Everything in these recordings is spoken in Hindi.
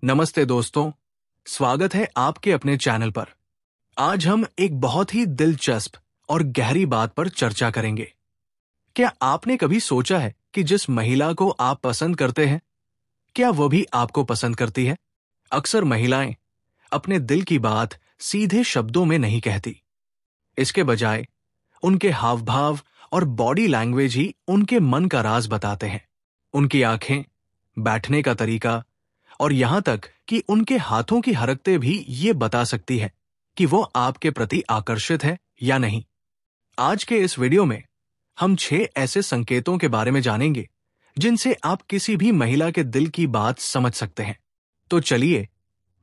नमस्ते दोस्तों, स्वागत है आपके अपने चैनल पर। आज हम एक बहुत ही दिलचस्प और गहरी बात पर चर्चा करेंगे। क्या आपने कभी सोचा है कि जिस महिला को आप पसंद करते हैं, क्या वो भी आपको पसंद करती है? अक्सर महिलाएं अपने दिल की बात सीधे शब्दों में नहीं कहती। इसके बजाय उनके हाव भाव और बॉडी लैंग्वेज ही उनके मन का राज बताते हैं। उनकी आंखें, बैठने का तरीका और यहां तक कि उनके हाथों की हरकतें भी ये बता सकती है कि वो आपके प्रति आकर्षित है या नहीं। आज के इस वीडियो में हम 6 ऐसे संकेतों के बारे में जानेंगे जिनसे आप किसी भी महिला के दिल की बात समझ सकते हैं। तो चलिए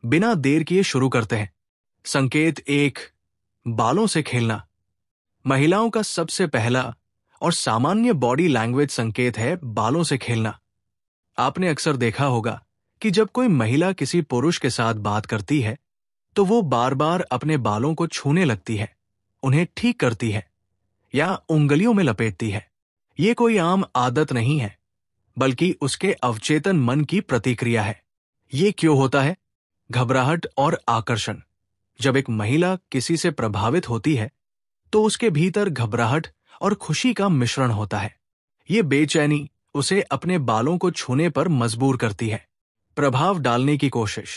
बिना देर किए शुरू करते हैं। संकेत 1, बालों से खेलना। महिलाओं का सबसे पहला और सामान्य बॉडी लैंग्वेज संकेत है बालों से खेलना। आपने अक्सर देखा होगा कि जब कोई महिला किसी पुरुष के साथ बात करती है तो वो बार बार अपने बालों को छूने लगती है, उन्हें ठीक करती है या उंगलियों में लपेटती है। ये कोई आम आदत नहीं है, बल्कि उसके अवचेतन मन की प्रतिक्रिया है। ये क्यों होता है? घबराहट और आकर्षण। जब एक महिला किसी से प्रभावित होती है तो उसके भीतर घबराहट और खुशी का मिश्रण होता है। ये बेचैनी उसे अपने बालों को छूने पर मजबूर करती है। प्रभाव डालने की कोशिश।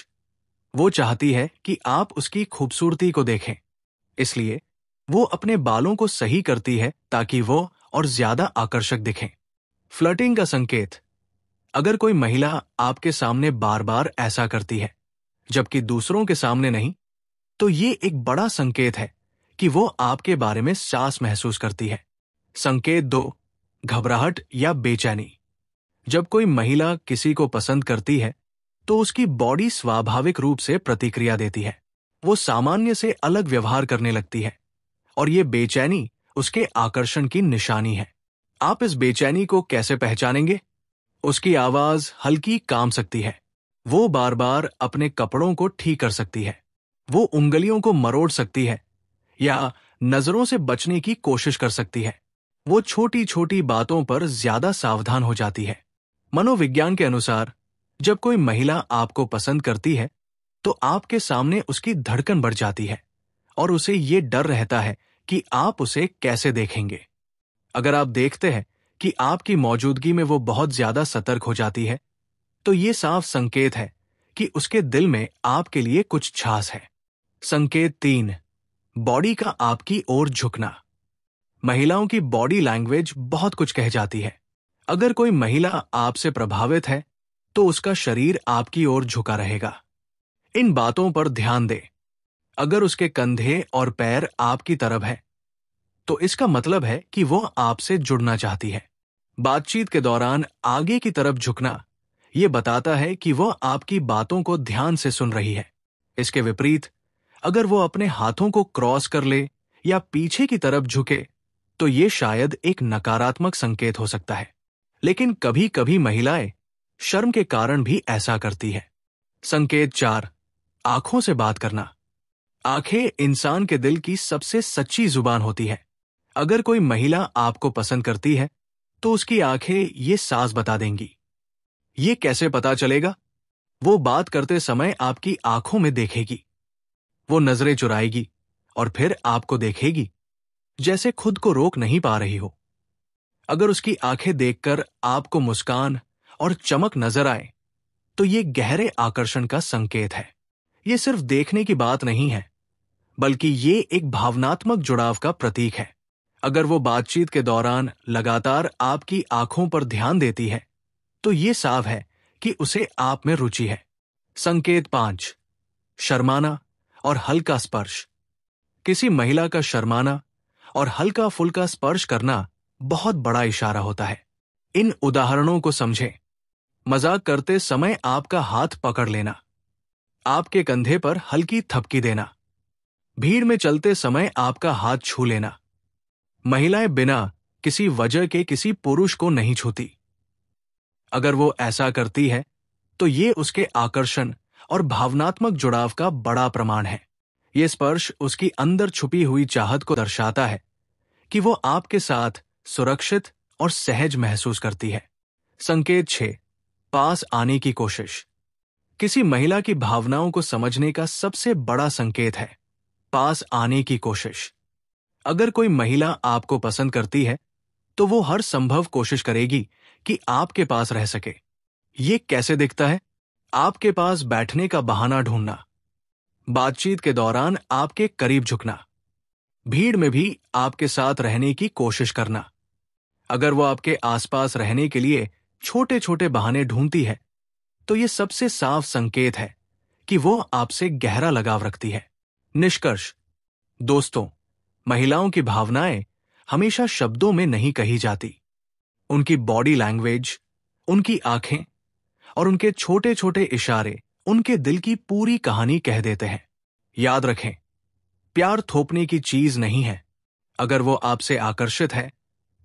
वो चाहती है कि आप उसकी खूबसूरती को देखें, इसलिए वो अपने बालों को सही करती है ताकि वो और ज्यादा आकर्षक दिखें। फ्लर्टिंग का संकेत। अगर कोई महिला आपके सामने बार बार ऐसा करती है जबकि दूसरों के सामने नहीं, तो ये एक बड़ा संकेत है कि वो आपके बारे में सास महसूस करती है। संकेत 2, घबराहट या बेचैनी। जब कोई महिला किसी को पसंद करती है तो उसकी बॉडी स्वाभाविक रूप से प्रतिक्रिया देती है। वो सामान्य से अलग व्यवहार करने लगती है और ये बेचैनी उसके आकर्षण की निशानी है। आप इस बेचैनी को कैसे पहचानेंगे? उसकी आवाज हल्की काम सकती है। वो बार बार अपने कपड़ों को ठीक कर सकती है। वो उंगलियों को मरोड़ सकती है या नजरों से बचने की कोशिश कर सकती है। वो छोटी छोटी बातों पर ज्यादा सावधान हो जाती है। मनोविज्ञान के अनुसार जब कोई महिला आपको पसंद करती है तो आपके सामने उसकी धड़कन बढ़ जाती है और उसे ये डर रहता है कि आप उसे कैसे देखेंगे। अगर आप देखते हैं कि आपकी मौजूदगी में वो बहुत ज्यादा सतर्क हो जाती है, तो ये साफ संकेत है कि उसके दिल में आपके लिए कुछ खास है। संकेत 3, बॉडी का आपकी ओर झुकना। महिलाओं की बॉडी लैंग्वेज बहुत कुछ कह जाती है। अगर कोई महिला आपसे प्रभावित है तो उसका शरीर आपकी ओर झुका रहेगा। इन बातों पर ध्यान दें। अगर उसके कंधे और पैर आपकी तरफ है तो इसका मतलब है कि वो आपसे जुड़ना चाहती है। बातचीत के दौरान आगे की तरफ झुकना ये बताता है कि वो आपकी बातों को ध्यान से सुन रही है। इसके विपरीत, अगर वो अपने हाथों को क्रॉस कर ले या पीछे की तरफ झुके तो ये शायद एक नकारात्मक संकेत हो सकता है। लेकिन कभी कभी महिलाएं शर्म के कारण भी ऐसा करती है। संकेत 4, आंखों से बात करना। आंखें इंसान के दिल की सबसे सच्ची जुबान होती है। अगर कोई महिला आपको पसंद करती है तो उसकी आंखें ये साफ बता देंगी। ये कैसे पता चलेगा? वो बात करते समय आपकी आंखों में देखेगी। वो नजरें चुराएगी और फिर आपको देखेगी, जैसे खुद को रोक नहीं पा रही हो। अगर उसकी आंखें देखकर आपको मुस्कान और चमक नजर आए तो ये गहरे आकर्षण का संकेत है। ये सिर्फ देखने की बात नहीं है, बल्कि ये एक भावनात्मक जुड़ाव का प्रतीक है। अगर वो बातचीत के दौरान लगातार आपकी आंखों पर ध्यान देती है तो ये साफ है कि उसे आप में रुचि है। संकेत 5, शर्माना और हल्का स्पर्श। किसी महिला का शर्माना और हल्का फुल्का स्पर्श करना बहुत बड़ा इशारा होता है। इन उदाहरणों को समझें। मजाक करते समय आपका हाथ पकड़ लेना, आपके कंधे पर हल्की थपकी देना, भीड़ में चलते समय आपका हाथ छू लेना। महिलाएं बिना किसी वजह के किसी पुरुष को नहीं छूती। अगर वो ऐसा करती है तो ये उसके आकर्षण और भावनात्मक जुड़ाव का बड़ा प्रमाण है। ये स्पर्श उसकी अंदर छुपी हुई चाहत को दर्शाता है कि वो आपके साथ सुरक्षित और सहज महसूस करती है। संकेत 6, पास आने की कोशिश। किसी महिला की भावनाओं को समझने का सबसे बड़ा संकेत है पास आने की कोशिश। अगर कोई महिला आपको पसंद करती है तो वो हर संभव कोशिश करेगी कि आपके पास रह सके। ये कैसे दिखता है? आपके पास बैठने का बहाना ढूंढना, बातचीत के दौरान आपके करीब झुकना, भीड़ में भी आपके साथ रहने की कोशिश करना। अगर वो आपके आसपास रहने के लिए छोटे छोटे बहाने ढूंढती है तो ये सबसे साफ संकेत है कि वो आपसे गहरा लगाव रखती है। निष्कर्ष, दोस्तों, महिलाओं की भावनाएं हमेशा शब्दों में नहीं कही जाती। उनकी बॉडी लैंग्वेज, उनकी आंखें और उनके छोटे छोटे इशारे उनके दिल की पूरी कहानी कह देते हैं। याद रखें, प्यार थोपने की चीज नहीं है। अगर वो आपसे आकर्षित है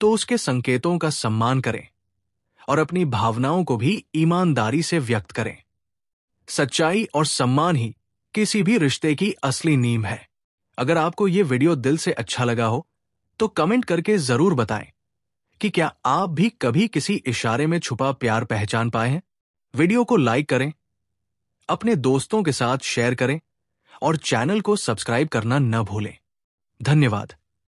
तो उसके संकेतों का सम्मान करें और अपनी भावनाओं को भी ईमानदारी से व्यक्त करें। सच्चाई और सम्मान ही किसी भी रिश्ते की असली नींव है। अगर आपको ये वीडियो दिल से अच्छा लगा हो तो कमेंट करके जरूर बताएं कि क्या आप भी कभी किसी इशारे में छुपा प्यार पहचान पाए हैं। वीडियो को लाइक करें, अपने दोस्तों के साथ शेयर करें और चैनल को सब्सक्राइब करना न भूलें। धन्यवाद।